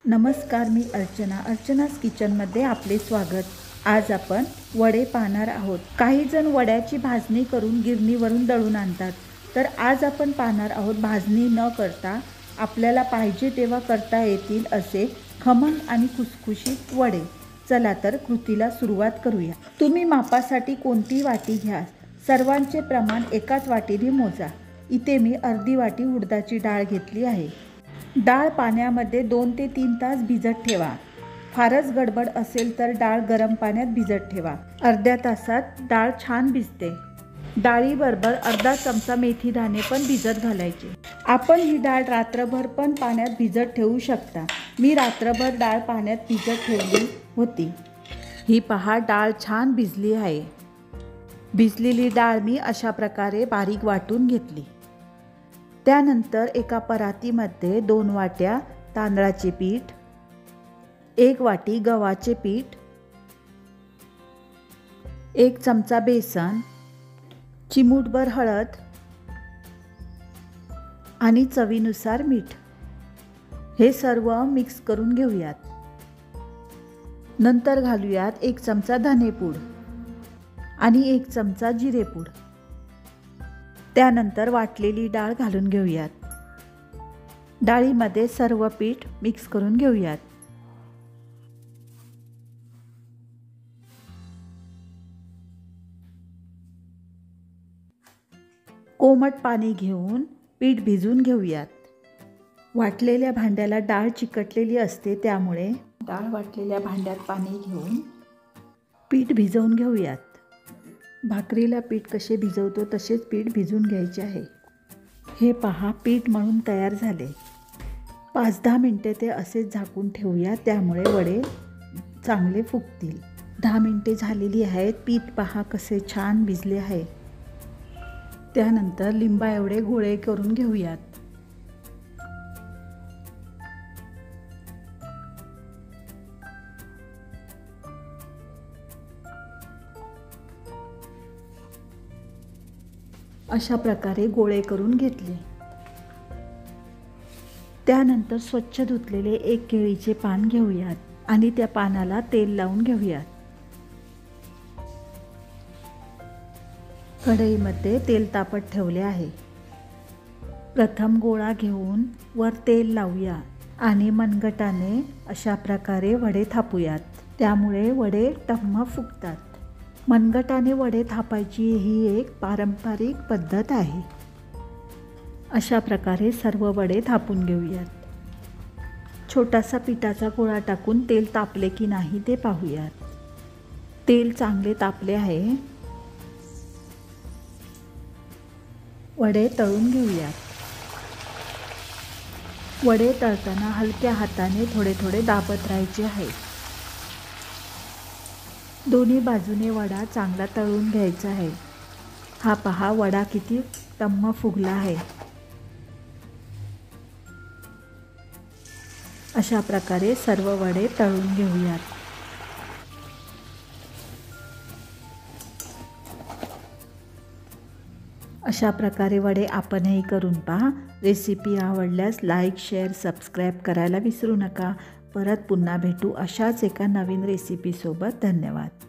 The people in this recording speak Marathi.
नमस्कार, मी अर्चना's किचनमध्ये आपले स्वागत। आज आपण वडे पाहणार आहोत। काही जण वड्याची भाजणी करून गिरणीवरून दळून आणतात, तर आज आपण पाहणार आहोत भाजणी न करता आपल्याला पाहिजे तेव्हा करता येतील असे खमंग आणि खुसखुशीत वडे। चला तर कृतीला सुरुवात करूया। तुम्ही मापासाठी कोणती वाटी घ्या, सर्वांचे प्रमाण एकाच वाटीने मोजा। इथे मी अर्धी वाटी उडदाची डाळ घेतली आहे। डाळ पाण्यामध्ये 2 ते 3 तास भिजत ठेवा। फारच गडबड असेल तर डाळ गरम पाण्यात भिजत ठेवा। अर्ध्या तासात डाळ छान भिजते। डाळीबरोबर अर्धा चमचा मेथी दाणे पण भिजत घालायचे। आपण ही डाळ रात्रभर पण पाण्यात भिजत ठेवू शकता। मी रात्रभर डाळ पाण्यात भिजत ठेवली होती। ही पहा, डाळ छान भिजली आहे। भिजलेली डाळ मी अशा प्रकारे बारीक वाटून घेतली। त्यानंतर एका परातीमध्ये 2 वाट्या तांदळाचे पीठ, 1 वाटी गव्हाचे पीठ, 1 चमचा बेसन, चिमूटभर हळद आणि चवीनुसार मीठ हे सर्व मिक्स करून घेऊयात। नंतर घालूयात 1 चमचा धनेपूड आणि 1 चमचा जिरेपूड। त्यानंतर वाटलेली डाळ घालून घेऊयात। डाळीमध्ये सर्व पीठ मिक्स करून घेऊयात। कोमट पाणी घेऊन पीठ भिजवून घेऊयात। वाटलेल्या भांड्याला डाळ चिकटलेली असते, त्यामुळे डाळ वाटलेल्या भांड्यात पाणी घेऊन पीठ भिजवून घेऊयात। भाकरीला पीठ कसे भिजवतो तसेच पीठ भिजवून घ्यायचे आहे। हे पहा, पीठ मळून तयार झाले। 5-10 मिनिटे ते असेच झाकून ठेवूया, त्यामुळे वडे चांगले फुगतील। 10 मिनिटे झालेली आहेत। पीठ पहा कसे छान भिजले आहे। त्यानंतर लिंबा एवढे गोळे करून घेऊयात। अशा प्रकारे गोळे करून घेतले। त्यानंतर स्वच्छ धुतलेले 1 केळीचे पान घेऊयात आणि त्या पानाला तेल लावून घेऊयात। कढईमध्ये तेल तापत ठेवले आहे। प्रथम गोळा घेऊन वर तेल लावूया आणि मनगटाने अशा प्रकारे वडे थापूयात, त्यामुळे वडे टम्म फुगतात। मनगटाने वडे थापायची ही एक पारंपरिक पद्धत आहे। अशा प्रकारे सर्व वडे थापून घेऊयात। छोटासा पिठाचा गोळा टाकून तेल तापले की नाही ते पाहूयात। तेल चांगले तापले आहे। वडे तळून घेऊयात। वडे तळताना हलक्या हाताने थोडे थोडे दाबत राहायचे आहे। दोन्ही बाजूने वडा चांगला तळून घ्यायचा आहे। हा पहा, वडा किती टम्म फुगला आहे। अशा प्रकारे सर्व वडे तळून घेऊयात। अशा प्रकारे वडे आपणही करून पहा। रेसिपी आवडल्यास लाईक, शेअर, सबस्क्राईब करायला विसरू नका। परत पुन्हा भेटू अशाच एका नवीन रेसिपीसोबत। धन्यवाद।